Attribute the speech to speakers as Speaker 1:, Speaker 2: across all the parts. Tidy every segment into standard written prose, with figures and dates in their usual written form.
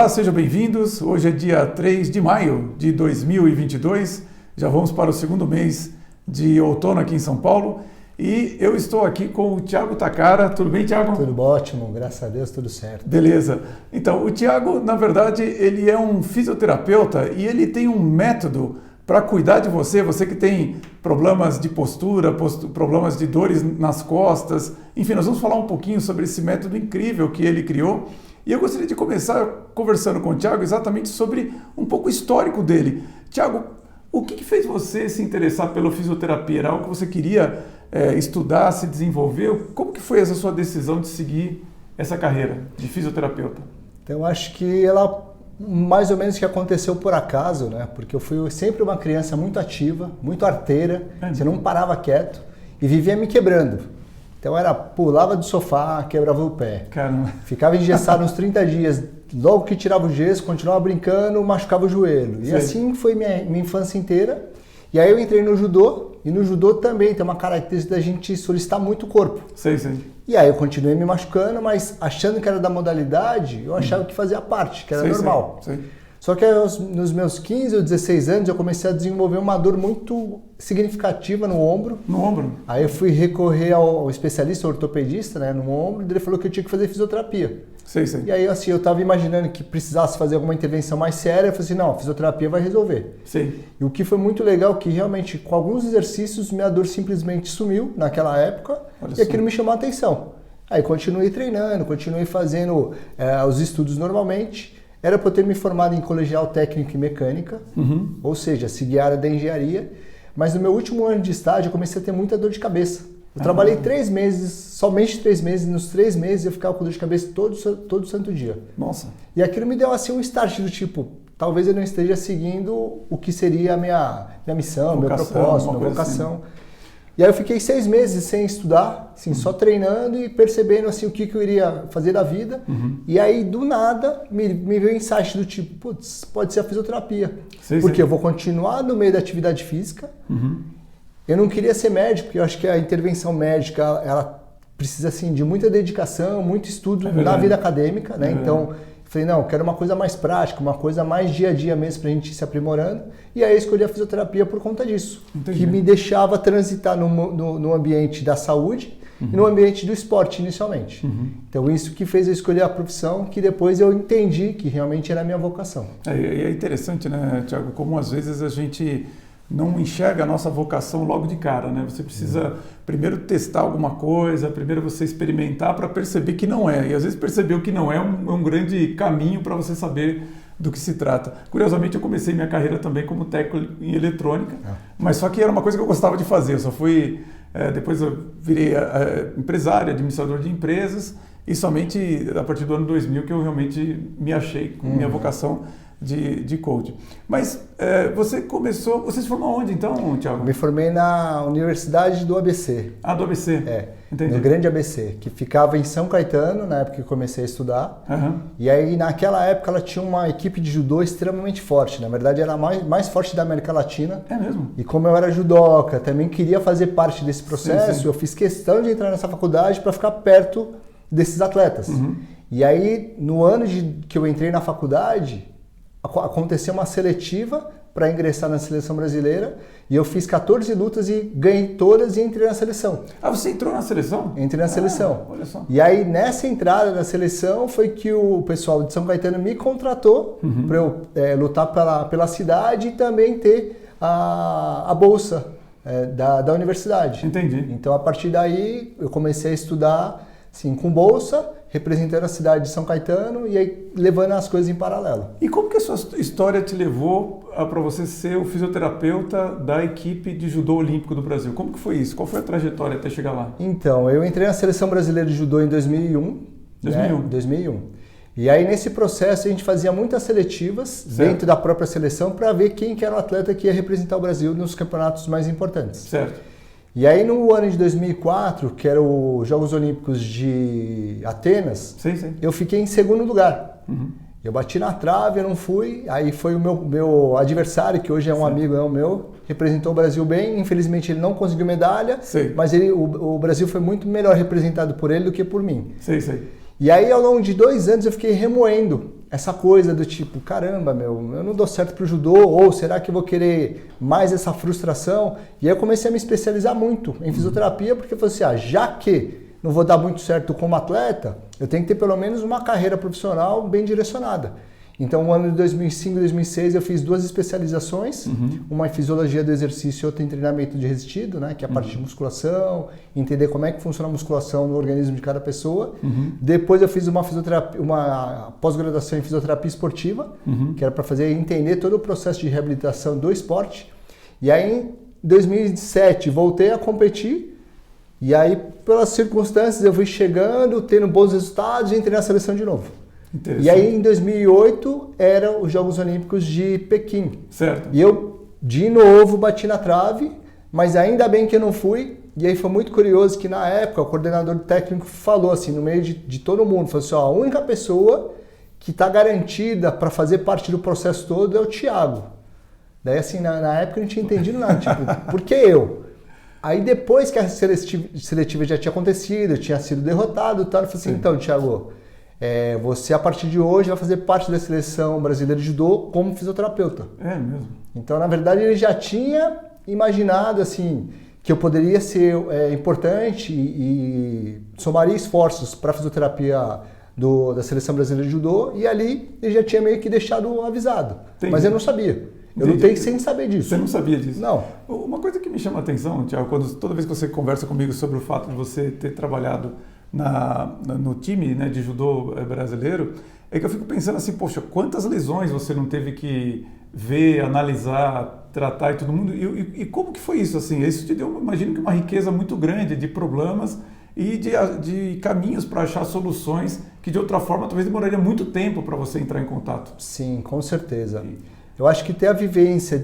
Speaker 1: Olá, sejam bem-vindos. Hoje é dia 3 de maio de 2022. Já vamos para o segundo mês de outono aqui em São Paulo. E eu estou aqui com o Thiago Takara. Tudo bem, Thiago?
Speaker 2: Tudo ótimo, graças a Deus, tudo certo.
Speaker 1: Beleza. Então, o Thiago, na verdade, ele é um fisioterapeuta e ele tem um método para cuidar de você, você que tem problemas de postura, problemas de dores nas costas. Enfim, nós vamos falar um pouquinho sobre esse método incrível que ele criou. E eu gostaria de começar conversando com o Thiago exatamente sobre um pouco o histórico dele. Thiago, o que fez você se interessar pela fisioterapia? Era algo que você queria estudar, se desenvolver? Como que foi essa sua decisão de seguir essa carreira de fisioterapeuta?
Speaker 2: Então, eu acho que ela mais ou menos que aconteceu por acaso, né? Porque eu fui sempre uma criança muito ativa, muito arteira, você não parava quieto e vivia me quebrando. Então pulava do sofá, quebrava o pé.
Speaker 1: Caramba.
Speaker 2: Ficava engessado uns 30 dias, logo que tirava o gesso, continuava brincando, machucava o joelho. E assim foi minha infância inteira. E aí eu entrei no judô, e no judô também tem uma característica da gente solicitar muito o corpo.
Speaker 1: Sim.
Speaker 2: E aí eu continuei me machucando, mas achando que era da modalidade, eu achava que fazia parte, que era normal.
Speaker 1: Sim.
Speaker 2: Só que nos meus 15 ou 16 anos eu comecei a desenvolver uma dor muito significativa no ombro.
Speaker 1: No ombro?
Speaker 2: Aí eu fui recorrer ao especialista, ao ortopedista, né, no ombro, e ele falou que eu tinha que fazer fisioterapia.
Speaker 1: Sim.
Speaker 2: E aí assim, eu estava imaginando que precisasse fazer alguma intervenção mais séria, eu falei assim, não, a fisioterapia vai resolver.
Speaker 1: Sim.
Speaker 2: E o que foi muito legal, que realmente com alguns exercícios minha dor simplesmente sumiu naquela época.
Speaker 1: Olha
Speaker 2: e aquilo me chamou a atenção. Aí continuei treinando, continuei fazendo os estudos normalmente. Era para eu ter me formado em colegial técnico e mecânica, ou seja, seguir a área da engenharia, mas no meu último ano de estágio eu comecei a ter muita dor de cabeça. Eu trabalhei 3 meses, somente 3 meses, e nos 3 meses eu ficava com dor de cabeça todo santo dia.
Speaker 1: Nossa.
Speaker 2: E aquilo me deu assim um start do tipo, talvez eu não esteja seguindo o que seria a minha missão, meu propósito, minha vocação. Assim. E aí eu fiquei 6 meses sem estudar, assim, só treinando e percebendo assim, o que eu iria fazer da vida. E aí, do nada, me veio o insight do tipo, putz, pode ser a fisioterapia. Porque eu vou continuar no meio da atividade física. Eu não queria ser médico, porque eu acho que a intervenção médica, ela precisa assim, de muita dedicação, muito estudo na vida acadêmica, né? Então, falei, não, eu quero uma coisa mais prática, uma coisa mais dia a dia mesmo pra gente ir se aprimorando. E aí eu escolhi a fisioterapia por conta disso.
Speaker 1: Entendi.
Speaker 2: Que me deixava transitar no ambiente da saúde e no ambiente do esporte inicialmente. Então isso que fez eu escolher a profissão, que depois eu entendi que realmente era a minha vocação.
Speaker 1: É interessante, né, Thiago, como às vezes a gente não enxerga a nossa vocação logo de cara, né? Você precisa primeiro testar alguma coisa, primeiro você experimentar para perceber que não é. E às vezes perceber o que não é um grande caminho para você saber do que se trata. Curiosamente, eu comecei minha carreira também como técnico em eletrônica, mas só que era uma coisa que eu gostava de fazer. Eu só fui... depois eu virei empresário, administrador de empresas, e somente a partir do ano 2000 que eu realmente me achei com minha vocação de coach. Mas você se formou onde então, Thiago?
Speaker 2: Me formei na Universidade do ABC.
Speaker 1: Ah, do ABC? Entendi.
Speaker 2: No Grande ABC, que ficava em São Caetano, na época que eu comecei a estudar. E aí, naquela época, ela tinha uma equipe de judô extremamente forte. Na verdade, era a mais forte da América Latina.
Speaker 1: É mesmo?
Speaker 2: E como eu era judoca, também queria fazer parte desse processo, eu fiz questão de entrar nessa faculdade para ficar perto desses atletas. E aí, no ano que eu entrei na faculdade, aconteceu uma seletiva para ingressar na seleção brasileira e eu fiz 14 lutas e ganhei todas e entrei na seleção.
Speaker 1: Ah, você entrou na seleção?
Speaker 2: Entrei na seleção.
Speaker 1: Olha só.
Speaker 2: E aí nessa entrada na seleção foi que o pessoal de São Caetano me contratou para eu lutar pela cidade e também ter a bolsa da universidade.
Speaker 1: Entendi.
Speaker 2: Então a partir daí eu comecei a estudar assim, com bolsa, representando a cidade de São Caetano e aí levando as coisas em paralelo.
Speaker 1: E como que a sua história te levou para você ser o fisioterapeuta da equipe de judô olímpico do Brasil? Como que foi isso? Qual foi a trajetória até chegar lá?
Speaker 2: Então, eu entrei na Seleção Brasileira de Judô em 2001. 2001. E aí nesse processo a gente fazia muitas seletivas dentro da própria seleção para ver quem que era o atleta que ia representar o Brasil nos campeonatos mais importantes.
Speaker 1: Certo.
Speaker 2: E aí no ano de 2004, que era os Jogos Olímpicos de Atenas, eu fiquei em segundo lugar. Eu bati na trave, eu não fui, aí foi o meu adversário, que hoje é um amigo meu, representou o Brasil bem, infelizmente ele não conseguiu medalha, mas o Brasil foi muito melhor representado por ele do que por mim. E aí ao longo de 2 anos eu fiquei remoendo essa coisa do tipo, caramba, eu não dou certo pro judô, ou será que eu vou querer mais essa frustração? E aí eu comecei a me especializar muito em fisioterapia, porque eu falei assim, já que não vou dar muito certo como atleta, eu tenho que ter pelo menos uma carreira profissional bem direcionada. Então, no ano de 2005 e 2006, eu fiz 2 especializações, uma em fisiologia do exercício e outra em treinamento de resistido, né, que é a parte de musculação, entender como é que funciona a musculação no organismo de cada pessoa. Depois eu fiz uma pós-graduação em fisioterapia esportiva, que era para entender todo o processo de reabilitação do esporte. E aí, em 2007, voltei a competir. E aí, pelas circunstâncias, eu fui chegando, tendo bons resultados e entrei na seleção de novo. E aí, em 2008, eram os Jogos Olímpicos de Pequim.
Speaker 1: Certo.
Speaker 2: E eu, de novo, bati na trave, mas ainda bem que eu não fui. E aí foi muito curioso que, na época, o coordenador técnico falou assim, no meio de todo mundo, falou assim, a única pessoa que está garantida para fazer parte do processo todo é o Thiago. Daí, assim, na época eu não tinha entendido nada, tipo, por que eu? Aí depois que a seletiva já tinha acontecido, eu tinha sido derrotado e tal, eu falei assim, então, Thiago, você a partir de hoje vai fazer parte da seleção brasileira de judô como fisioterapeuta.
Speaker 1: É mesmo?
Speaker 2: Então, na verdade, ele já tinha imaginado, assim, que eu poderia ser importante e somaria esforços para a fisioterapia da seleção brasileira de judô, e ali ele já tinha meio que deixado avisado. Entendi. Mas eu não sabia. Eu lutei sem saber disso.
Speaker 1: Você não sabia disso?
Speaker 2: Não.
Speaker 1: Uma coisa que me chama a atenção, Thiago, toda vez que você conversa comigo sobre o fato de você ter trabalhado no time, né, de judô brasileiro, é que eu fico pensando assim, poxa, quantas lesões você não teve que ver, analisar, tratar e todo mundo, e como que foi isso? Assim, isso te deu, imagino que uma riqueza muito grande de problemas e de caminhos para achar soluções que de outra forma talvez demoraria muito tempo para você entrar em contato.
Speaker 2: Sim, com certeza. Eu acho que ter a vivência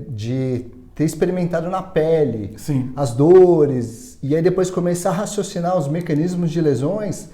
Speaker 2: de ter experimentado na pele as dores e aí depois começar a raciocinar os mecanismos de lesões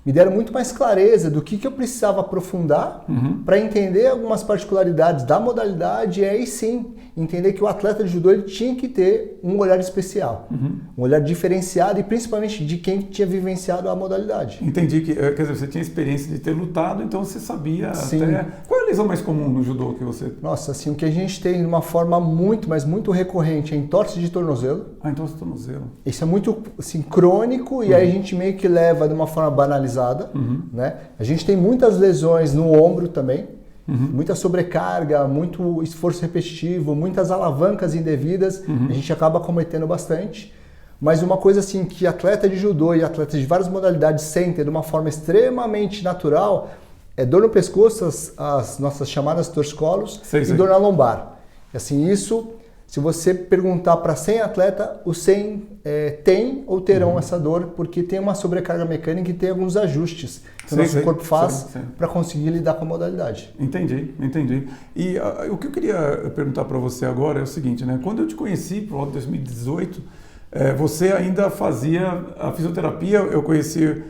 Speaker 2: me deram muito mais clareza do que eu precisava aprofundar para entender algumas particularidades da modalidade e aí sim entender que o atleta de judô ele tinha que ter um olhar especial, um olhar diferenciado e principalmente de quem tinha vivenciado a modalidade.
Speaker 1: Entendi que, quer dizer, você tinha experiência de ter lutado, então você sabia até... Qual é a lesão mais comum no judô que você...
Speaker 2: Nossa, assim, o que a gente tem de uma forma muito, mas muito recorrente é entorse de tornozelo.
Speaker 1: Ah, entorse de tornozelo.
Speaker 2: Isso é muito, assim, crônico e aí a gente meio que leva de uma forma banalizada, né? A gente tem muitas lesões no ombro também. Muita sobrecarga, muito esforço repetitivo, muitas alavancas indevidas, a gente acaba cometendo bastante. Mas uma coisa assim que atleta de judô e atletas de várias modalidades sentem de uma forma extremamente natural é dor no pescoço, as nossas chamadas torcicolos, e dor na lombar. E assim, isso, se você perguntar para 100 atletas, os 100 têm ou terão essa dor, porque tem uma sobrecarga mecânica e tem alguns ajustes que o nosso corpo faz para conseguir lidar com a modalidade.
Speaker 1: Entendi. E o que eu queria perguntar para você agora é o seguinte, né? Quando eu te conheci, por volta de 2018, você ainda fazia a fisioterapia, eu conheci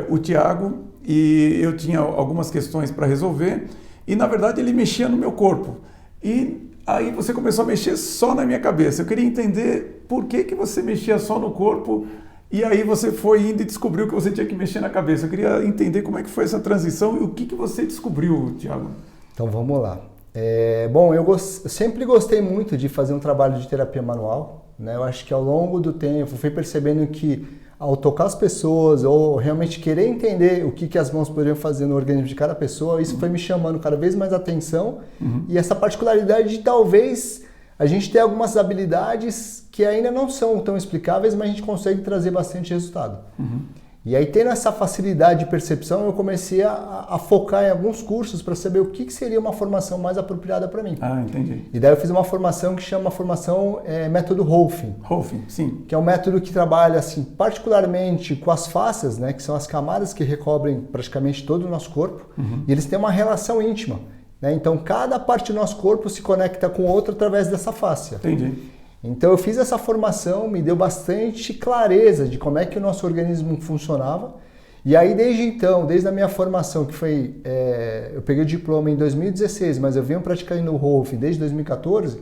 Speaker 1: o Thiago e eu tinha algumas questões para resolver e, na verdade, ele mexia no meu corpo. E aí você começou a mexer só na minha cabeça. Eu queria entender por que você mexia só no corpo e aí você foi indo e descobriu que você tinha que mexer na cabeça. Eu queria entender como é que foi essa transição e o que você descobriu, Thiago.
Speaker 2: Então vamos lá. Bom, eu sempre gostei muito de fazer um trabalho de terapia manual, né? Eu acho que ao longo do tempo fui percebendo que ao tocar as pessoas ou realmente querer entender o que as mãos poderiam fazer no organismo de cada pessoa, isso foi me chamando cada vez mais atenção e essa particularidade de talvez a gente ter algumas habilidades que ainda não são tão explicáveis, mas a gente consegue trazer bastante resultado. E aí, tendo essa facilidade de percepção, eu comecei a focar em alguns cursos para saber o que seria uma formação mais apropriada para mim.
Speaker 1: Ah, entendi.
Speaker 2: E daí eu fiz uma formação que chama formação método Rolfing.
Speaker 1: Rolfing, sim.
Speaker 2: Que é um método que trabalha assim, particularmente com as fáscias, né, que são as camadas que recobrem praticamente todo o nosso corpo. E eles têm uma relação íntima. Né? Então, cada parte do nosso corpo se conecta com outra através dessa fáscia.
Speaker 1: Entendi.
Speaker 2: Então eu fiz essa formação, me deu bastante clareza de como é que o nosso organismo funcionava. E aí desde então, desde a minha formação, que foi, eu peguei o diploma em 2016, mas eu venho praticando o Rolfing desde 2014,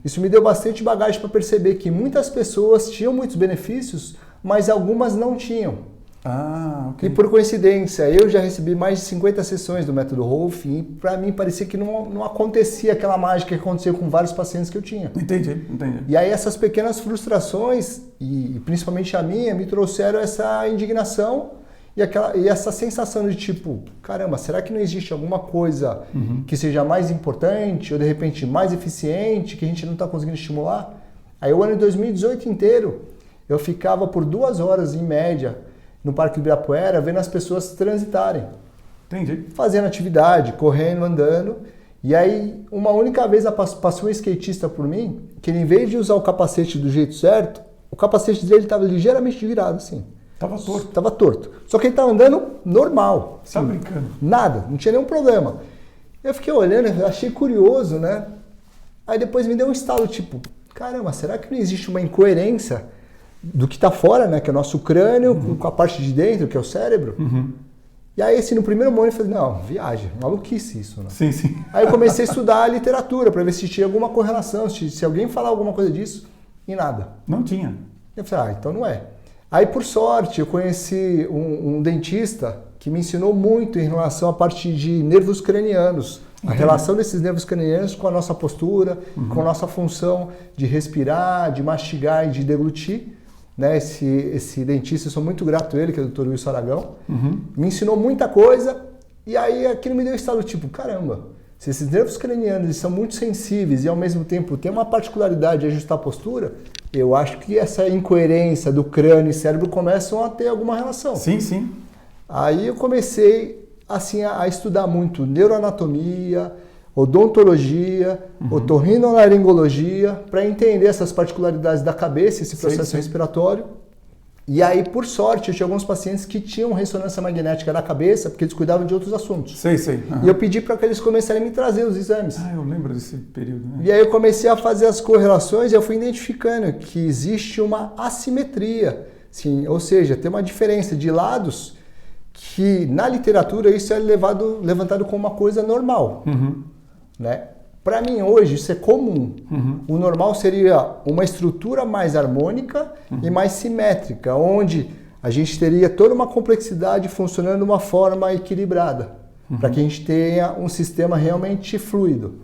Speaker 2: isso me deu bastante bagagem para perceber que muitas pessoas tinham muitos benefícios, mas algumas não tinham.
Speaker 1: Ah, ok.
Speaker 2: E por coincidência, eu já recebi mais de 50 sessões do método Rolf e para mim parecia que não acontecia aquela mágica que acontecia com vários pacientes que eu tinha.
Speaker 1: Entendi.
Speaker 2: E aí essas pequenas frustrações, e principalmente a minha, me trouxeram essa indignação e essa sensação de tipo, caramba, será que não existe alguma coisa que seja mais importante ou de repente mais eficiente que a gente não está conseguindo estimular? Aí o ano de 2018 inteiro, eu ficava por 2 horas em média no Parque do Ibirapuera, vendo as pessoas transitarem.
Speaker 1: Entendi.
Speaker 2: Fazendo atividade, correndo, andando. E aí, uma única vez passou um skatista por mim, que ele, em vez de usar o capacete do jeito certo, o capacete dele estava ligeiramente virado, assim.
Speaker 1: Tava torto.
Speaker 2: Tava torto. Só que ele estava andando normal.
Speaker 1: Tá brincando?
Speaker 2: Nada, não tinha nenhum problema. Eu fiquei olhando, eu achei curioso, né? Aí depois me deu um estalo, tipo, caramba, será que não existe uma incoerência do que está fora, né, que é o nosso crânio, com a parte de dentro, que é o cérebro? E aí, assim, no primeiro momento, eu falei, não, viagem, maluquice isso, né?
Speaker 1: Sim, sim.
Speaker 2: Aí eu comecei a estudar a literatura para ver se tinha alguma correlação, se alguém falar alguma coisa disso, e nada.
Speaker 1: Não tinha.
Speaker 2: Eu falei, então não é. Aí, por sorte, eu conheci um dentista que me ensinou muito em relação à parte de nervos cranianos. A relação desses nervos cranianos com a nossa postura, com a nossa função de respirar, de mastigar e de deglutir. Né, esse dentista, eu sou muito grato a ele, que é o Dr. Wilson Aragão, me ensinou muita coisa, e aí aquilo me deu um estado tipo, caramba, se esses nervos cranianos eles são muito sensíveis e ao mesmo tempo tem uma particularidade de ajustar a postura, eu acho que essa incoerência do crânio e cérebro começam a ter alguma relação.
Speaker 1: Sim, sim.
Speaker 2: Aí eu comecei assim, a estudar muito neuroanatomia, odontologia, otorrinolaringologia, para entender essas particularidades da cabeça, esse processo respiratório. E aí, por sorte, eu tinha alguns pacientes que tinham ressonância magnética da cabeça, porque eles cuidavam de outros assuntos.
Speaker 1: Sei.
Speaker 2: E eu pedi para que eles começassem a me trazer os exames.
Speaker 1: Ah, eu lembro desse período, né?
Speaker 2: E aí eu comecei a fazer as correlações e eu fui identificando que existe uma assimetria, sim, ou seja, tem uma diferença de lados que na literatura isso é levantado como uma coisa normal. Né? Para mim hoje isso é comum. O normal seria uma estrutura mais harmônica e mais simétrica, onde a gente teria toda uma complexidade funcionando de uma forma equilibrada, para que a gente tenha um sistema realmente fluido.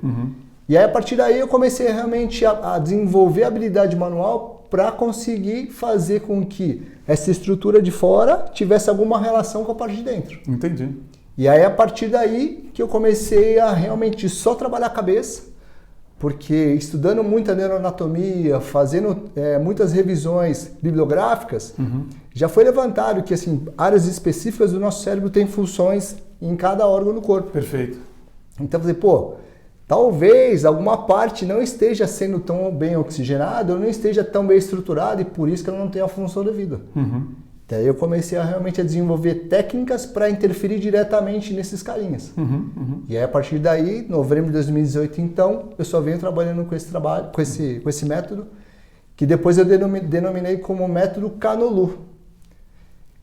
Speaker 2: E aí a partir daí eu comecei realmente a desenvolver a habilidade manual para conseguir fazer com que essa estrutura de fora tivesse alguma relação com a parte de dentro.
Speaker 1: Entendi.
Speaker 2: E aí, a partir daí, que eu comecei a realmente só trabalhar a cabeça, porque estudando muita neuroanatomia, fazendo muitas revisões bibliográficas, já foi levantado que assim, áreas específicas do nosso cérebro têm funções em cada órgão do corpo.
Speaker 1: Perfeito.
Speaker 2: Então, eu falei, talvez alguma parte não esteja sendo tão bem oxigenada, ou não esteja tão bem estruturada, e por isso que ela não tem a função devida. Daí eu comecei realmente a desenvolver técnicas para interferir diretamente nesses carinhas. E aí, a partir daí, novembro de 2018, então, eu só venho trabalhando com esse método, que depois eu denominei como método Canolu,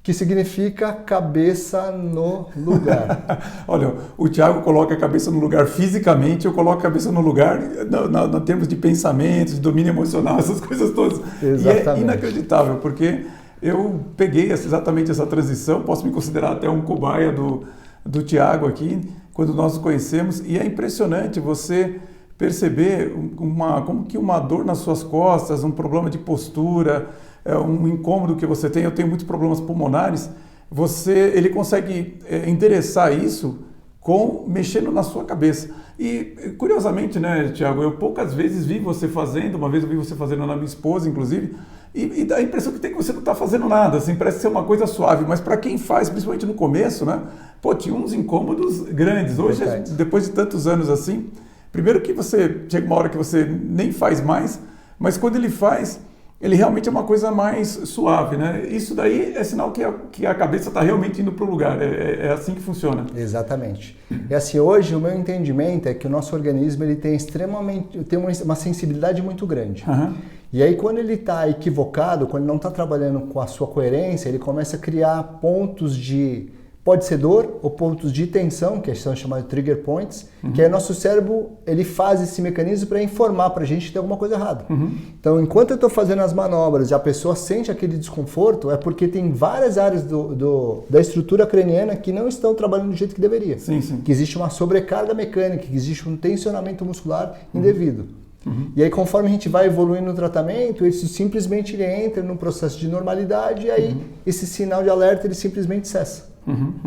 Speaker 2: que significa cabeça no lugar.
Speaker 1: Olha, o Thiago coloca a cabeça no lugar fisicamente, eu coloco a cabeça no lugar em termos de pensamento, de domínio emocional, essas coisas todas.
Speaker 2: Exatamente.
Speaker 1: E é inacreditável, porque eu peguei exatamente essa transição, posso me considerar até um cobaia do Thiago aqui, quando nós nos conhecemos, e é impressionante você perceber como que uma dor nas suas costas, um problema de postura, um incômodo que você tem, eu tenho muitos problemas pulmonares, ele consegue endereçar isso mexendo na sua cabeça. E curiosamente, né, Thiago, eu poucas vezes vi você fazendo, uma vez eu vi você fazendo na minha esposa, inclusive, e dá a impressão que você não está fazendo nada, assim, parece ser uma coisa suave, mas para quem faz, principalmente no começo, né, tinha uns incômodos grandes. Hoje, depois de tantos anos assim, primeiro que chega uma hora que você nem faz mais, mas quando ele faz, ele realmente é uma coisa mais suave, né? Isso daí é sinal que a cabeça está realmente indo para o lugar, é assim que funciona.
Speaker 2: Exatamente. E assim, hoje o meu entendimento é que o nosso organismo ele tem uma sensibilidade muito grande. E aí quando ele está equivocado, quando ele não está trabalhando com a sua coerência, ele começa a criar pontos de pode ser dor ou pontos de tensão, que são chamados de trigger points, que é nosso cérebro, ele faz esse mecanismo para informar para a gente que tem alguma coisa errada. Então, enquanto eu estou fazendo as manobras e a pessoa sente aquele desconforto, é porque tem várias áreas da estrutura craniana que não estão trabalhando do jeito que deveria.
Speaker 1: Sim.
Speaker 2: Que existe uma sobrecarga mecânica, que existe um tensionamento muscular indevido. E aí, conforme a gente vai evoluindo no tratamento, isso simplesmente ele entra num processo de normalidade e aí esse sinal de alerta ele simplesmente cessa.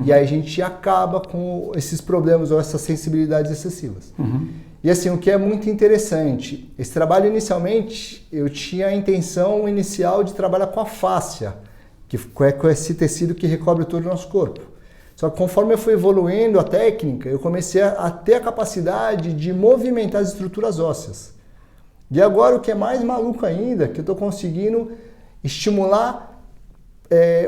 Speaker 2: E aí a gente acaba com esses problemas ou essas sensibilidades excessivas. E assim, o que é muito interessante, esse trabalho inicialmente, eu tinha a intenção inicial de trabalhar com a fáscia, que é com esse tecido que recobre todo o nosso corpo. Só que conforme eu fui evoluindo a técnica, eu comecei a ter a capacidade de movimentar as estruturas ósseas. E agora o que é mais maluco ainda, que eu estou conseguindo estimular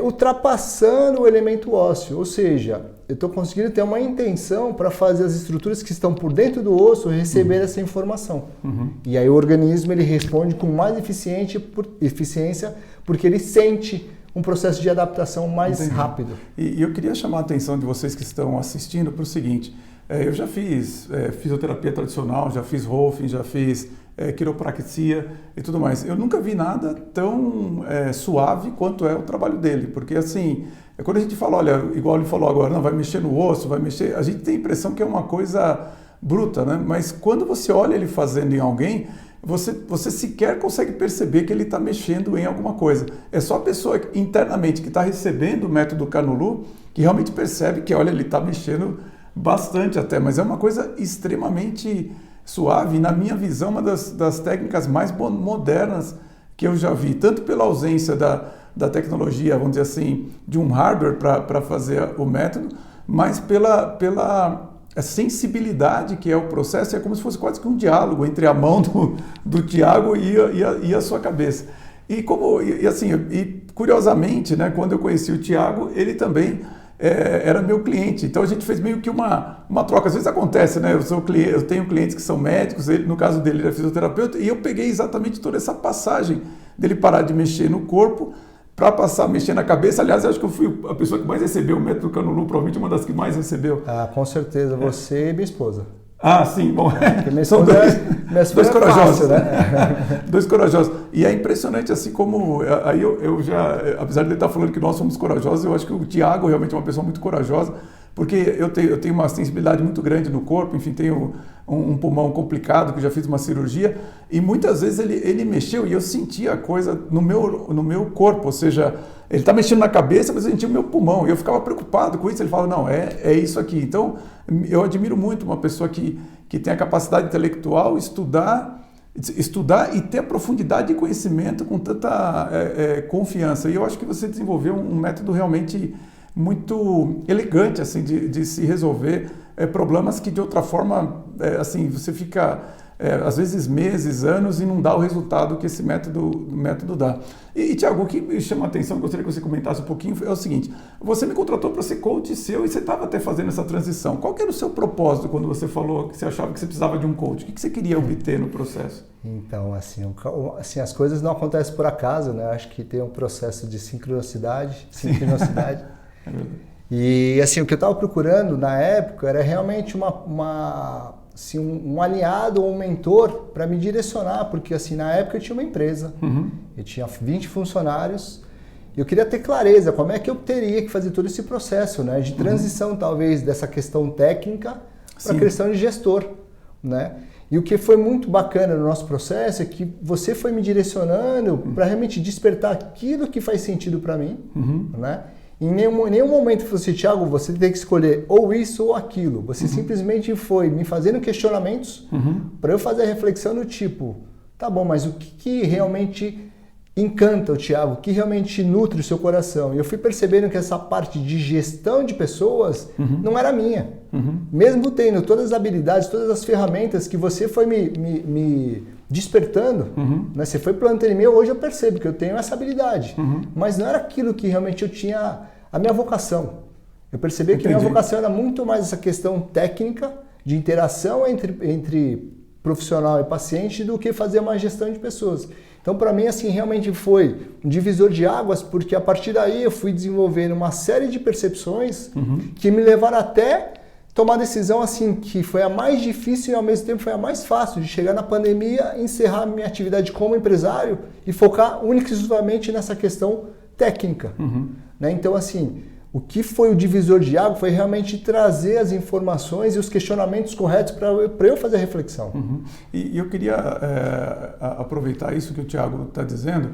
Speaker 2: ultrapassando o elemento ósseo, ou seja, eu estou conseguindo ter uma intenção para fazer as estruturas que estão por dentro do osso receber essa informação. E aí o organismo ele responde com mais eficiência porque ele sente um processo de adaptação mais rápido.
Speaker 1: E eu queria chamar a atenção de vocês que estão assistindo para o seguinte, eu já fiz fisioterapia tradicional, já fiz Rolfing, já fiz quiropraxia e tudo mais. Eu nunca vi nada tão suave quanto é o trabalho dele, porque assim, quando a gente fala, olha, igual ele falou agora, não, vai mexer no osso, vai mexer, a gente tem a impressão que é uma coisa bruta, né? Mas quando você olha ele fazendo em alguém, você sequer consegue perceber que ele está mexendo em alguma coisa. É só a pessoa internamente que está recebendo o método Canolu que realmente percebe que, olha, ele está mexendo bastante até, mas é uma coisa extremamente suave, na minha visão, uma das técnicas mais modernas que eu já vi, tanto pela ausência da tecnologia, vamos dizer assim, de um hardware para fazer o método, mas pela sensibilidade que é o processo, é como se fosse quase que um diálogo entre a mão do Thiago e a sua cabeça. E curiosamente, né, quando eu conheci o Thiago, ele também era meu cliente, então a gente fez meio que uma troca. Às vezes acontece, né? Eu tenho clientes que são médicos, no caso dele ele é fisioterapeuta, e eu peguei exatamente toda essa passagem dele parar de mexer no corpo para passar a mexer na cabeça. Aliás, eu acho que eu fui a pessoa que mais recebeu o método Canolu, provavelmente uma das que mais recebeu.
Speaker 2: Ah, com certeza, você e minha esposa.
Speaker 1: Ah, sim, bom.
Speaker 2: São dois
Speaker 1: corajosos, né? Dois corajosos. E é impressionante, assim como... Aí eu já, apesar de ele estar falando que nós somos corajosos, eu acho que o Thiago realmente é uma pessoa muito corajosa, porque eu tenho uma sensibilidade muito grande no corpo, enfim, tenho um pulmão complicado, que já fiz uma cirurgia, e muitas vezes ele mexeu e eu sentia a coisa no meu corpo, ou seja, ele está mexendo na cabeça, mas eu sentia o meu pulmão, e eu ficava preocupado com isso. Ele fala, não, é isso aqui. Então, eu admiro muito uma pessoa que tem a capacidade intelectual, estudar e ter a profundidade de conhecimento com tanta confiança. E eu acho que você desenvolveu um método realmente muito elegante, assim, de se resolver problemas que de outra forma, assim, você fica às vezes meses, anos e não dá o resultado que esse método dá. E Thiago, o que me chama a atenção, gostaria que você comentasse um pouquinho, é o seguinte: você me contratou para ser coach seu e você estava até fazendo essa transição. Qual que era o seu propósito quando você falou que você achava que você precisava de um coach? O que você queria obter no processo?
Speaker 2: Então, assim, as coisas não acontecem por acaso, né? Acho que tem um processo de sincronicidade. E assim, o que eu estava procurando na época era realmente um aliado ou um mentor para me direcionar, porque assim, na época eu tinha uma empresa, eu tinha 20 funcionários, e eu queria ter clareza como é que eu teria que fazer todo esse processo, né, de transição talvez dessa questão técnica para a questão de gestor, né? E o que foi muito bacana no nosso processo é que você foi me direcionando para realmente despertar aquilo que faz sentido para mim, né? Em nenhum momento você, Thiago, você tem que escolher ou isso ou aquilo. Você simplesmente foi me fazendo questionamentos para eu fazer a reflexão do tipo, tá bom, mas o que realmente encanta o Thiago? O que realmente nutre o seu coração? E eu fui percebendo que essa parte de gestão de pessoas não era minha. Mesmo tendo todas as habilidades, todas as ferramentas que você foi me despertando, né? Você foi plantando em mim, hoje eu percebo que eu tenho essa habilidade, mas não era aquilo que realmente eu tinha a minha vocação. Eu percebi que a minha vocação era muito mais essa questão técnica de interação entre profissional e paciente do que fazer uma gestão de pessoas. Então, para mim, assim, realmente foi um divisor de águas, porque a partir daí eu fui desenvolvendo uma série de percepções que me levaram até tomar a decisão, assim, que foi a mais difícil e ao mesmo tempo foi a mais fácil, de chegar na pandemia, encerrar minha atividade como empresário e focar única e exclusivamente nessa questão técnica. Né? Então, assim, o que foi o divisor de água foi realmente trazer as informações e os questionamentos corretos para eu fazer a reflexão.
Speaker 1: E eu queria aproveitar isso que o Thiago está dizendo,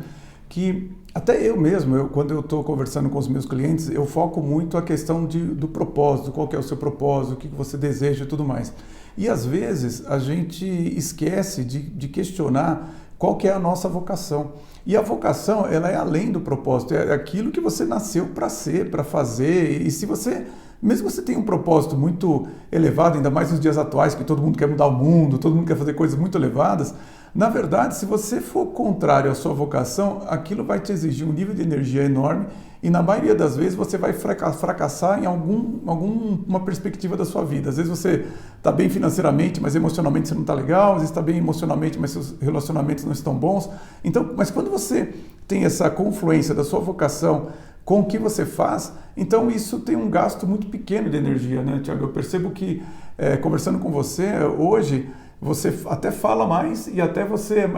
Speaker 1: que até eu mesmo, quando eu estou conversando com os meus clientes, eu foco muito a questão do propósito, qual que é o seu propósito, o que você deseja e tudo mais. E às vezes a gente esquece de questionar qual que é a nossa vocação. E a vocação, ela é além do propósito, é aquilo que você nasceu para ser, para fazer. E se você, mesmo que você tenha um propósito muito elevado, ainda mais nos dias atuais, que todo mundo quer mudar o mundo, todo mundo quer fazer coisas muito elevadas, na verdade, se você for contrário à sua vocação, aquilo vai te exigir um nível de energia enorme e na maioria das vezes você vai fracassar em alguma perspectiva da sua vida. Às vezes você está bem financeiramente, mas emocionalmente você não está legal, às vezes está bem emocionalmente, mas seus relacionamentos não estão bons. Então, mas quando você tem essa confluência da sua vocação com o que você faz, então isso tem um gasto muito pequeno de energia, né, Thiago? Eu percebo que, conversando com você, hoje, você até fala mais e até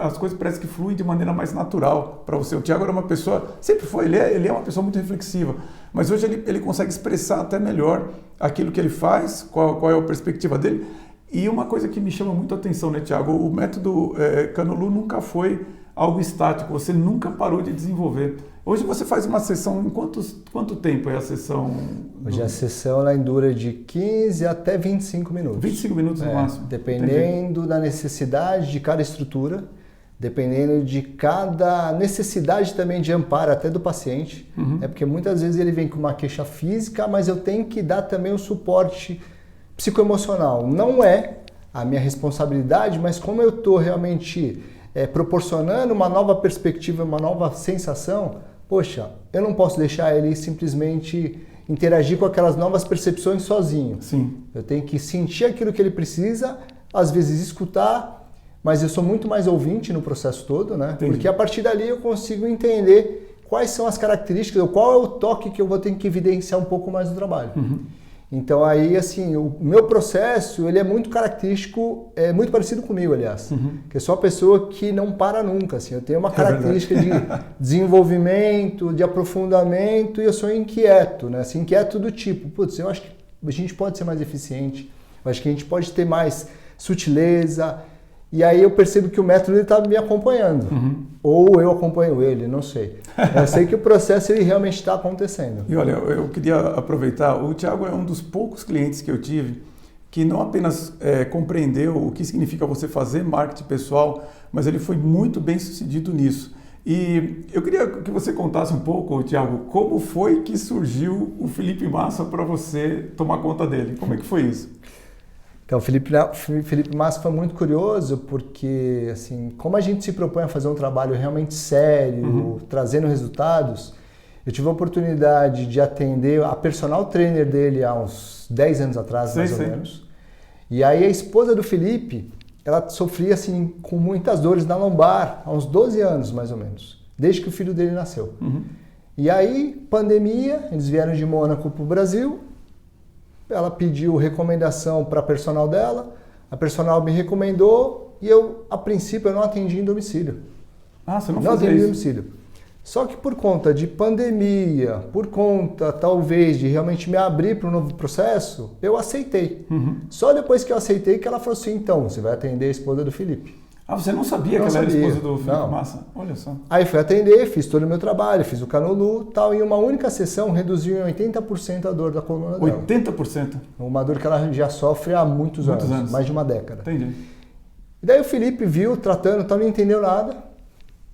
Speaker 1: as coisas parecem que fluem de maneira mais natural para você. O Thiago era uma pessoa, sempre foi, ele é uma pessoa muito reflexiva, mas hoje ele consegue expressar até melhor aquilo que ele faz, qual é a perspectiva dele. E uma coisa que me chama muito a atenção, né, Thiago? O método Canolu nunca foi algo estático, você nunca parou de desenvolver. Hoje você faz uma sessão, em quanto tempo é a sessão?
Speaker 2: Hoje a sessão ela dura de 15 até 25 minutos.
Speaker 1: 25 minutos no máximo.
Speaker 2: Dependendo da necessidade de cada estrutura, dependendo de cada necessidade também de amparo até do paciente. Porque muitas vezes ele vem com uma queixa física, mas eu tenho que dar também o suporte psicoemocional. Não é a minha responsabilidade, mas como eu estou realmente proporcionando uma nova perspectiva, uma nova sensação, poxa, eu não posso deixar ele simplesmente interagir com aquelas novas percepções sozinho.
Speaker 1: Sim.
Speaker 2: Eu tenho que sentir aquilo que ele precisa, às vezes escutar, mas eu sou muito mais ouvinte no processo todo, né?
Speaker 1: Entendi.
Speaker 2: Porque a partir dali eu consigo entender quais são as características, ou qual é o toque que eu vou ter que evidenciar um pouco mais do trabalho. Então aí, assim, o meu processo, ele é muito característico, é muito parecido comigo, aliás. Que eu sou uma pessoa que não para nunca, assim. Eu tenho uma característica de desenvolvimento, de aprofundamento, e eu sou inquieto, né? Assim, inquieto do tipo, putz, eu acho que a gente pode ser mais eficiente, eu acho que a gente pode ter mais sutileza, e aí eu percebo que o método está me acompanhando. Ou eu acompanho ele, não sei. Eu sei que o processo ele realmente está acontecendo.
Speaker 1: E olha, eu queria aproveitar, o Thiago é um dos poucos clientes que eu tive que não apenas compreendeu o que significa você fazer marketing pessoal, mas ele foi muito bem sucedido nisso. E eu queria que você contasse um pouco, Thiago, como foi que surgiu o Felipe Massa para você tomar conta dele? Como é que foi isso?
Speaker 2: Então, o Felipe Massa foi muito curioso porque, assim, como a gente se propõe a fazer um trabalho realmente sério, trazendo resultados, eu tive a oportunidade de atender a personal trainer dele há uns 10 anos atrás, mais ou menos. E aí a esposa do Felipe, ela sofria, assim, com muitas dores na lombar, há uns 12 anos, mais ou menos, desde que o filho dele nasceu. E aí, pandemia, eles vieram de Mônaco para o Brasil. Ela pediu recomendação para a personal dela, a personal me recomendou e eu, a princípio, eu não atendi em domicílio.
Speaker 1: Ah, você não
Speaker 2: fazia isso? Não atendi em domicílio. Só que por conta de pandemia, por conta, talvez, de realmente me abrir para um novo processo, eu aceitei. Só depois que eu aceitei que ela falou assim, então, você vai atender a esposa do Felipe.
Speaker 1: Ah, você não sabia que ela era esposa do Felipe Massa? Olha só.
Speaker 2: Aí fui atender, fiz todo o meu trabalho, fiz o Canolu e tal, e em uma única sessão reduziu em 80% a dor da coluna dela.
Speaker 1: 80%?
Speaker 2: Uma dor que ela já sofre há muitos anos, mais de uma década.
Speaker 1: Entendi.
Speaker 2: E daí o Felipe viu, tratando, tal, não entendeu nada,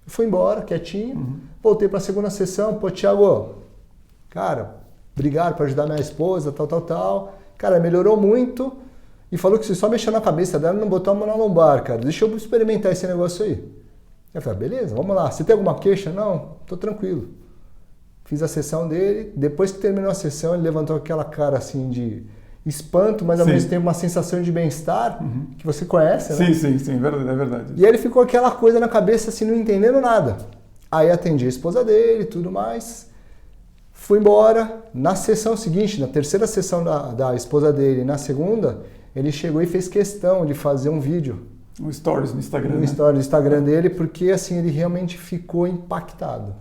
Speaker 2: fui embora, quietinho, voltei para a segunda sessão, pô, Thiago, cara, obrigado por ajudar minha esposa, tal. Cara, melhorou muito. E falou que se só mexer na cabeça dela, não botar a mão na lombar, cara. Deixa eu experimentar esse negócio aí. Eu falei, beleza, vamos lá. Você tem alguma queixa? Não, tô tranquilo. Fiz a sessão dele. Depois que terminou a sessão, ele levantou aquela cara assim de espanto, mas ao mesmo tempo uma sensação de bem-estar, que você conhece, né?
Speaker 1: Sim, é verdade.
Speaker 2: E aí ele ficou aquela coisa na cabeça, assim, não entendendo nada. Aí atendi a esposa dele e tudo mais, fui embora. Na sessão seguinte, na terceira sessão da esposa dele, na segunda, ele chegou e fez questão de fazer um vídeo.
Speaker 1: Um stories no Instagram,
Speaker 2: Um stories no Instagram dele, porque assim, ele realmente ficou impactado.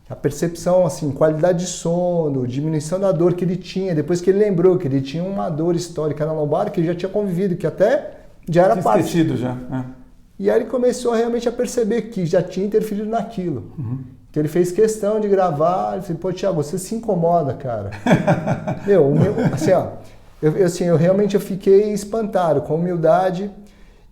Speaker 2: A percepção, assim, qualidade de sono, diminuição da dor que ele tinha, depois que ele lembrou que ele tinha uma dor histórica na lombar, que ele já tinha convivido, que até já era parte.
Speaker 1: Esquecido já.
Speaker 2: E aí ele começou realmente a perceber que já tinha interferido naquilo. Então ele fez questão de gravar, ele falou, pô, Thiago, você se incomoda, cara. Assim, ó, eu realmente fiquei espantado, com humildade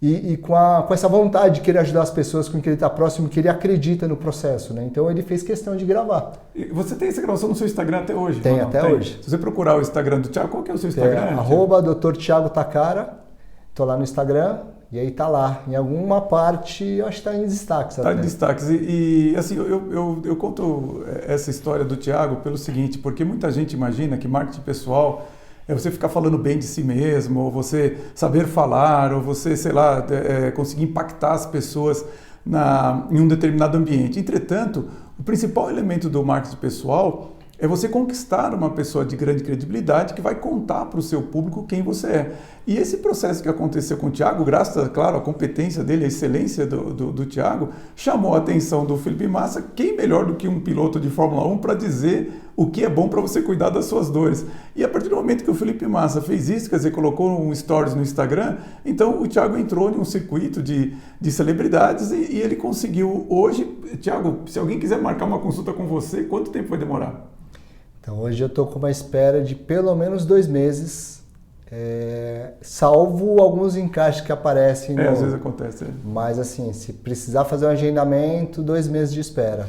Speaker 2: e com essa vontade de querer ajudar as pessoas com quem ele está próximo, que ele acredita no processo, né? Então ele fez questão de gravar.
Speaker 1: E você tem essa gravação no seu Instagram até hoje?
Speaker 2: Tem, até hoje.
Speaker 1: Se você procurar o Instagram do Thiago, qual que é o seu Instagram?
Speaker 2: @Dr. Thiago Takara, tô lá no Instagram, e aí tá lá. Em alguma parte, eu acho que tá em destaques.
Speaker 1: Tá em destaques. E assim, eu conto essa história do Thiago pelo seguinte, porque muita gente imagina que marketing pessoal é você ficar falando bem de si mesmo, ou você saber falar, ou você, sei lá, conseguir impactar as pessoas em um determinado ambiente. Entretanto, o principal elemento do marketing pessoal é você conquistar uma pessoa de grande credibilidade que vai contar para o seu público quem você é. E esse processo que aconteceu com o Thiago, graças, claro, à competência dele, à excelência do Thiago, chamou a atenção do Felipe Massa. Quem melhor do que um piloto de Fórmula 1 para dizer o que é bom para você cuidar das suas dores? E a partir do momento que o Felipe Massa fez isso, quer dizer, colocou um stories no Instagram, então o Thiago entrou em um circuito de celebridades e ele conseguiu. Hoje, Thiago, se alguém quiser marcar uma consulta com você, quanto tempo vai demorar?
Speaker 2: Então hoje eu estou com uma espera de pelo menos 2 meses, salvo alguns encaixes que aparecem.
Speaker 1: Às vezes acontece.
Speaker 2: Mas assim, se precisar fazer um agendamento, 2 meses de espera.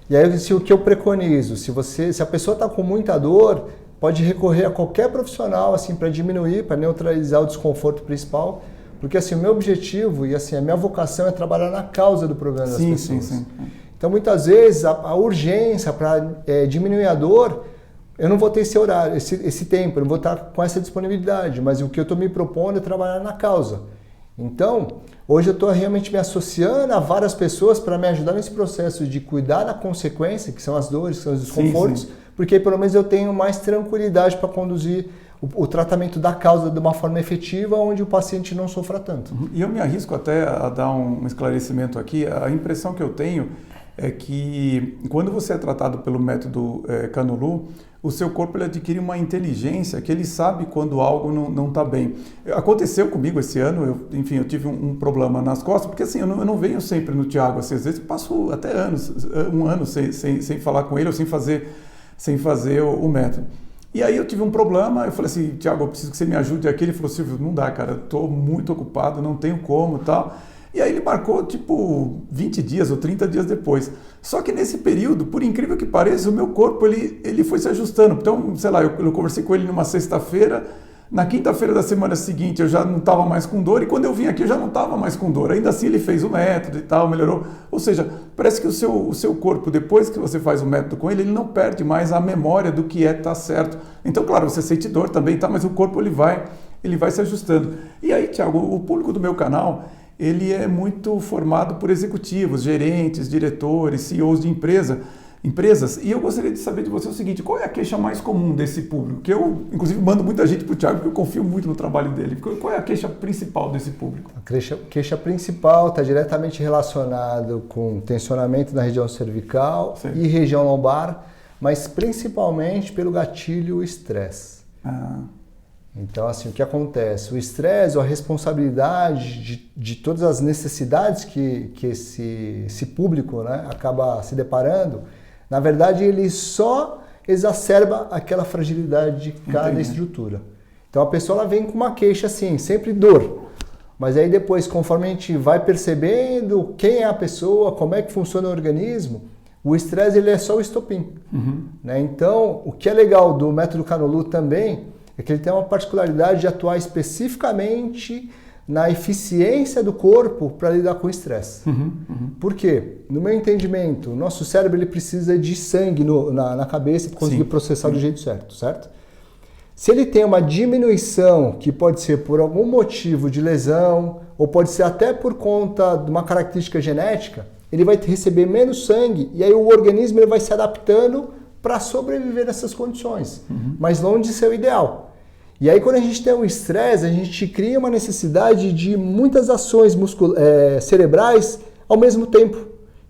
Speaker 2: E aí o que eu preconizo, se a pessoa está com muita dor, pode recorrer a qualquer profissional assim, para diminuir, para neutralizar o desconforto principal. Porque assim, o meu objetivo e assim, a minha vocação é trabalhar na causa do problema das pessoas. Sim. Então, muitas vezes, a urgência para diminuir a dor, eu não vou ter esse horário, esse tempo, eu não vou estar com essa disponibilidade, mas o que eu estou me propondo é trabalhar na causa. Então, hoje eu estou realmente me associando a várias pessoas para me ajudar nesse processo de cuidar da consequência, que são as dores, que são os desconfortos, porque aí, pelo menos eu tenho mais tranquilidade para conduzir o tratamento da causa de uma forma efetiva, onde o paciente não sofra tanto.
Speaker 1: E eu me arrisco até a dar um esclarecimento aqui. A impressão que eu tenho é que quando você é tratado pelo método Canolu, o seu corpo ele adquire uma inteligência que ele sabe quando algo não está bem. Aconteceu comigo esse ano, eu tive um problema nas costas, porque assim, eu não venho sempre no Thiago, assim, às vezes eu passo até um ano sem falar com ele ou sem fazer o método. E aí eu tive um problema, eu falei assim, Thiago, eu preciso que você me ajude aqui. Ele falou, Silvio, não dá, cara, eu estou muito ocupado, não tenho como e tal. E aí ele marcou tipo 20 dias ou 30 dias depois. Só que nesse período, por incrível que pareça, o meu corpo ele foi se ajustando. Então, sei lá, eu conversei com ele numa sexta-feira, na quinta-feira da semana seguinte eu já não estava mais com dor e quando eu vim aqui eu já não estava mais com dor. Ainda assim ele fez o método e tal, melhorou. Ou seja, parece que o seu corpo, depois que você faz o método com ele não perde mais a memória do que tá certo. Então, claro, você sente dor também, tá, mas o corpo ele vai se ajustando. E aí, Thiago, o público do meu canal, ele é muito formado por executivos, gerentes, diretores, CEOs de empresas. E eu gostaria de saber de você o seguinte, qual é a queixa mais comum desse público? Que eu, inclusive, mando muita gente para o Thiago, porque eu confio muito no trabalho dele. Qual é a queixa principal desse público?
Speaker 2: A queixa principal está diretamente relacionado com tensionamento na região cervical e região lombar, mas principalmente pelo gatilho estresse. Então, assim, o que acontece? O estresse ou a responsabilidade de todas as necessidades que esse público, né, acaba se deparando, na verdade, ele só exacerba aquela fragilidade de cada estrutura. Então, a pessoa ela vem com uma queixa, assim, sempre dor. Mas aí depois, conforme a gente vai percebendo quem é a pessoa, como é que funciona o organismo, o estresse ele é só o estopim. Né? Então, o que é legal do método Canolu também é que ele tem uma particularidade de atuar especificamente na eficiência do corpo para lidar com o estresse. Por quê? No meu entendimento, o nosso cérebro ele precisa de sangue na cabeça para conseguir processar do jeito certo, certo? Se ele tem uma diminuição, que pode ser por algum motivo de lesão, ou pode ser até por conta de uma característica genética, ele vai receber menos sangue e aí o organismo ele vai se adaptando para sobreviver nessas condições, mas longe de ser o ideal. E aí quando a gente tem um estresse, a gente cria uma necessidade de muitas ações cerebrais ao mesmo tempo.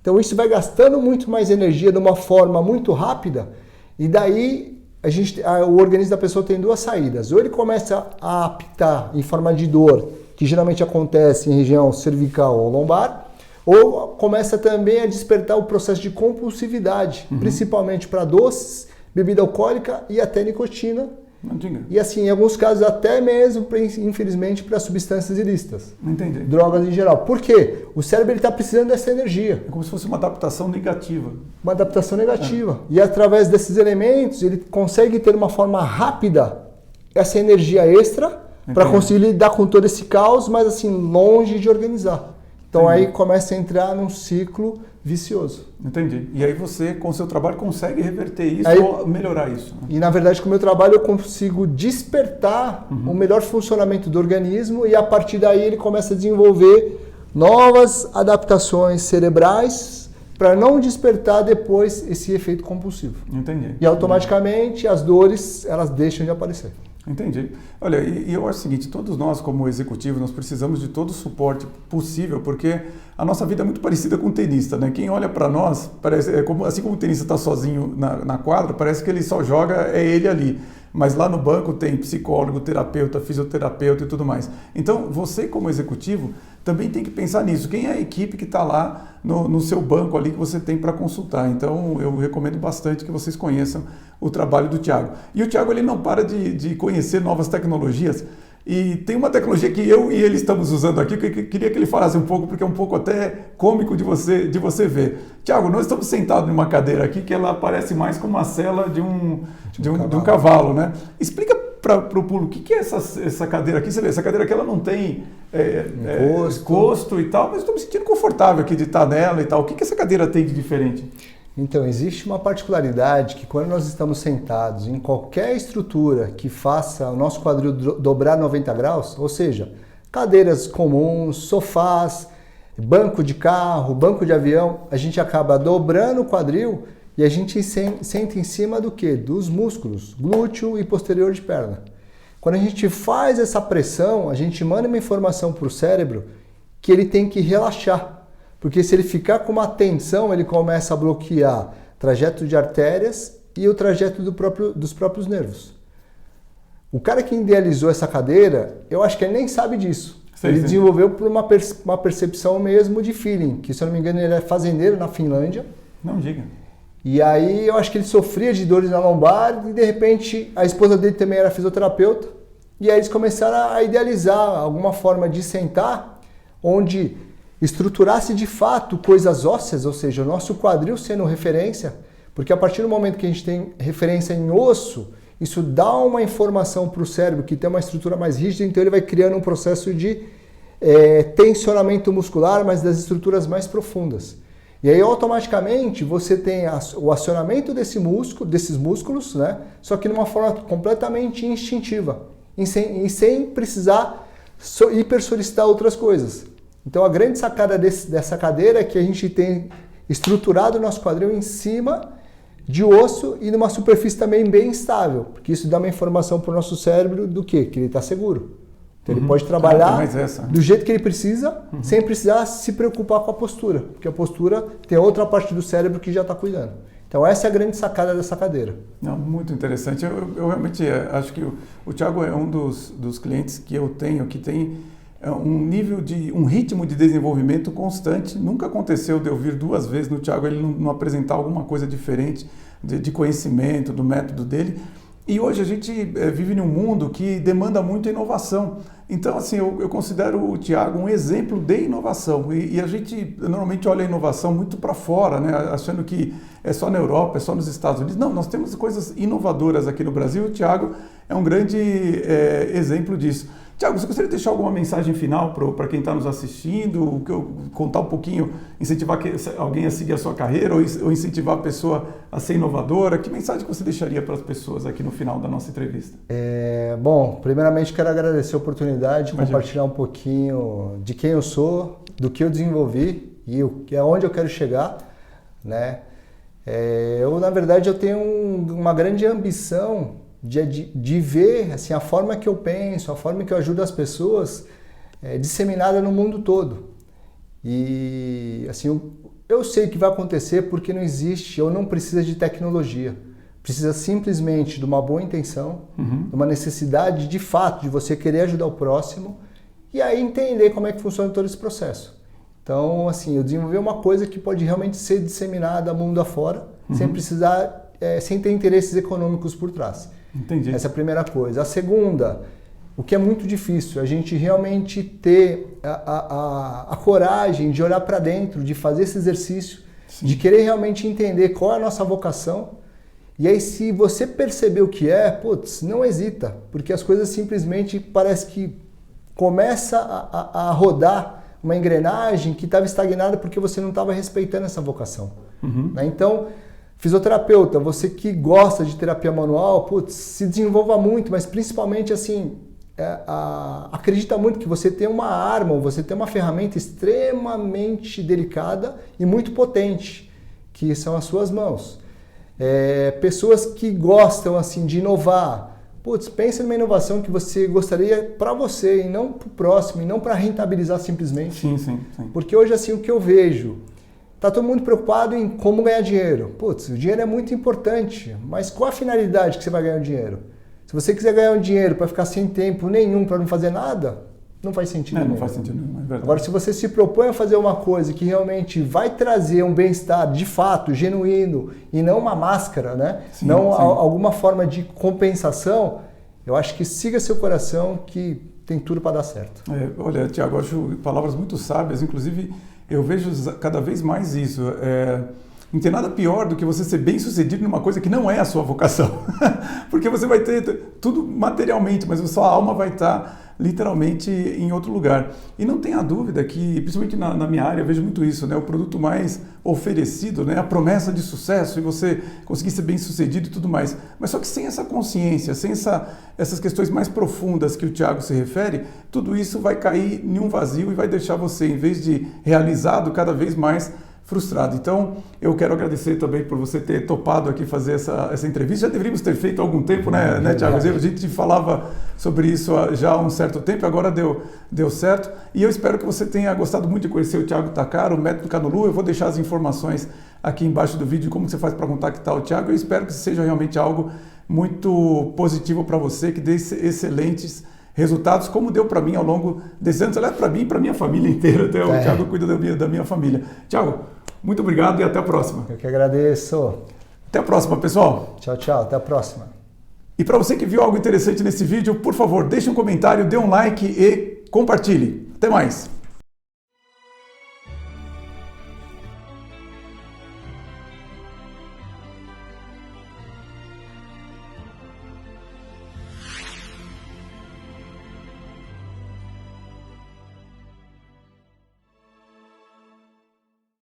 Speaker 2: Então isso vai gastando muito mais energia de uma forma muito rápida e daí o organismo da pessoa tem duas saídas. Ou ele começa a apitar em forma de dor, que geralmente acontece em região cervical ou lombar, ou começa também a despertar o processo de compulsividade, principalmente para doces, bebida alcoólica e até nicotina. E assim, em alguns casos até mesmo, infelizmente, para substâncias ilícitas.
Speaker 1: Entendi.
Speaker 2: Drogas em geral. Por quê? O cérebro está precisando dessa energia.
Speaker 1: É como se fosse uma adaptação negativa.
Speaker 2: Uma adaptação negativa. E através desses elementos, ele consegue ter uma forma rápida essa energia extra para conseguir lidar com todo esse caos, mas assim, longe de organizar. Então aí começa a entrar num ciclo vicioso.
Speaker 1: Entendi. E aí você, com o seu trabalho, consegue reverter isso ou melhorar isso? Né?
Speaker 2: E na verdade, com o meu trabalho, eu consigo despertar o melhor funcionamento do organismo e a partir daí ele começa a desenvolver novas adaptações cerebrais para não despertar depois esse efeito compulsivo.
Speaker 1: Entendi.
Speaker 2: E automaticamente as dores, elas deixam de aparecer.
Speaker 1: Entendi. Olha, e eu acho o seguinte, todos nós como executivos, nós precisamos de todo o suporte possível, porque a nossa vida é muito parecida com o tenista, né? Quem olha para nós, parece, assim como o tenista está sozinho na quadra, parece que ele só joga, é ele ali. Mas lá no banco tem psicólogo, terapeuta, fisioterapeuta e tudo mais. Então, você como executivo também tem que pensar nisso. Quem é a equipe que está lá no seu banco ali que você tem para consultar? Então, eu recomendo bastante que vocês conheçam o trabalho do Thiago. E o Thiago, ele não para de conhecer novas tecnologias. E tem uma tecnologia que eu e ele estamos usando aqui, que eu queria que ele falasse um pouco, porque é um pouco até cômico de você ver. Thiago, nós estamos sentados numa cadeira aqui que ela parece mais como uma sela de um cavalo, né? Explica para o público o que é essa cadeira aqui. Você vê, essa cadeira aqui ela não tem encosto e tal, mas estou me sentindo confortável aqui de estar nela e tal. O que essa cadeira tem de diferente?
Speaker 2: Então, existe uma particularidade que quando nós estamos sentados em qualquer estrutura que faça o nosso quadril dobrar 90 graus, ou seja, cadeiras comuns, sofás, banco de carro, banco de avião, a gente acaba dobrando o quadril e a gente senta em cima do quê? Dos músculos, glúteo e posterior de perna. Quando a gente faz essa pressão, a gente manda uma informação para o cérebro que ele tem que relaxar. Porque se ele ficar com uma tensão, ele começa a bloquear o trajeto de artérias e o trajeto dos próprios nervos. O cara que idealizou essa cadeira, eu acho que ele nem sabe disso. Ele desenvolveu por uma percepção mesmo de feeling, que se eu não me engano ele é fazendeiro na Finlândia.
Speaker 1: Não diga.
Speaker 2: E aí eu acho que ele sofria de dores na lombar e de repente a esposa dele também era fisioterapeuta. E aí eles começaram a idealizar alguma forma de sentar onde estruturasse de fato coisas ósseas, ou seja, o nosso quadril sendo referência, porque a partir do momento que a gente tem referência em osso, isso dá uma informação para o cérebro que tem uma estrutura mais rígida, então ele vai criando um processo de tensionamento muscular, mas das estruturas mais profundas. E aí automaticamente você tem o acionamento desses músculos, né? Só que de uma forma completamente instintiva, e sem precisar hipersolicitar outras coisas. Então a grande sacada dessa cadeira é que a gente tem estruturado o nosso quadril em cima de osso e numa superfície também bem estável, porque isso dá uma informação para o nosso cérebro do quê? Que ele está seguro. Então ele pode trabalhar do jeito que ele precisa, sem precisar se preocupar com a postura, porque a postura tem outra parte do cérebro que já está cuidando. Então essa é a grande sacada dessa cadeira.
Speaker 1: Não, muito interessante. Eu realmente acho que o Thiago é um dos clientes que eu tenho, que tem um ritmo de desenvolvimento constante. Nunca aconteceu de eu vir 2 vezes no Thiago ele não apresentar alguma coisa diferente de conhecimento, do método dele. E hoje a gente vive num mundo que demanda muita inovação. Então, assim, eu considero o Thiago um exemplo de inovação. E a gente normalmente olha a inovação muito para fora, né? Achando que é só na Europa, é só nos Estados Unidos. Não, nós temos coisas inovadoras aqui no Brasil. O Thiago é um grande exemplo disso. Tiago, você gostaria de deixar alguma mensagem final para quem está nos assistindo? Contar um pouquinho, incentivar alguém a seguir a sua carreira ou incentivar a pessoa a ser inovadora? Que mensagem você deixaria para as pessoas aqui no final da nossa entrevista?
Speaker 2: Bom, primeiramente quero agradecer a oportunidade de compartilhar um pouquinho de quem eu sou, do que eu desenvolvi e aonde eu quero chegar, né? Na verdade, eu tenho uma grande ambição de ver assim, a forma que eu penso, a forma que eu ajudo as pessoas disseminada no mundo todo. E assim, eu sei o que vai acontecer porque não existe ou não precisa de tecnologia. Precisa simplesmente de uma boa intenção, de uma necessidade de fato de você querer ajudar o próximo e aí entender como é que funciona todo esse processo. Então, assim, eu desenvolvi uma coisa que pode realmente ser disseminada mundo afora, sem precisar, sem ter interesses econômicos por trás.
Speaker 1: Entendi.
Speaker 2: Essa é a primeira coisa. A segunda, o que é muito difícil, a gente realmente ter a coragem de olhar para dentro, de fazer esse exercício, sim, de querer realmente entender qual é a nossa vocação. E aí, se você perceber o que não hesita, porque as coisas simplesmente parece que começa a rodar uma engrenagem que estava estagnada porque você não estava respeitando essa vocação. Né? Então, fisioterapeuta, você que gosta de terapia manual, se desenvolva muito, mas principalmente assim, acredita muito que você tem uma arma, você tem uma ferramenta extremamente delicada e muito potente, que são as suas mãos. Pessoas que gostam assim de inovar, pensa numa inovação que você gostaria para você e não para o próximo, e não para rentabilizar simplesmente.
Speaker 1: Sim.
Speaker 2: Porque hoje assim o que eu vejo, tá todo mundo preocupado em como ganhar dinheiro. O dinheiro é muito importante, mas qual a finalidade que você vai ganhar o dinheiro? Se você quiser ganhar um dinheiro para ficar sem tempo nenhum, para não fazer nada, não faz sentido nenhum.
Speaker 1: Não faz sentido nenhum, é verdade.
Speaker 2: Agora, se você se propõe a fazer uma coisa que realmente vai trazer um bem-estar de fato, genuíno, e não uma máscara, né? Sim. Alguma forma de compensação, eu acho que siga seu coração que tem tudo para dar certo.
Speaker 1: Olha, Tiago, eu acho palavras muito sábias, inclusive eu vejo cada vez mais isso. Não tem nada pior do que você ser bem sucedido numa coisa que não é a sua vocação. Porque você vai ter tudo materialmente, mas a sua alma vai estar literalmente em outro lugar. E não tenha dúvida que, principalmente na minha área, eu vejo muito isso, né? O produto mais oferecido, né? A promessa de sucesso e você conseguir ser bem sucedido e tudo mais. Mas só que sem essa consciência, sem essas questões mais profundas que o Tiago se refere, tudo isso vai cair em um vazio e vai deixar você, em vez de realizado, cada vez mais frustrado. Então, eu quero agradecer também por você ter topado aqui fazer essa entrevista. Já deveríamos ter feito há algum tempo, né, Tiago? A gente falava sobre isso já há um certo tempo, agora deu certo. E eu espero que você tenha gostado muito de conhecer o Tiago Takaro, o Método Canolu. Eu vou deixar as informações aqui embaixo do vídeo de como você faz para contactar o Tiago. Eu espero que seja realmente algo muito positivo para você, que dê excelentes resultados, como deu para mim ao longo desses anos. Aliás, para mim e para minha família inteira. Até o Tiago cuida da minha família. Tiago, muito obrigado e até a próxima.
Speaker 2: Eu que agradeço.
Speaker 1: Até a próxima, pessoal.
Speaker 2: Tchau, até a próxima.
Speaker 1: E para você que viu algo interessante nesse vídeo, por favor, deixe um comentário, dê um like e compartilhe. Até mais.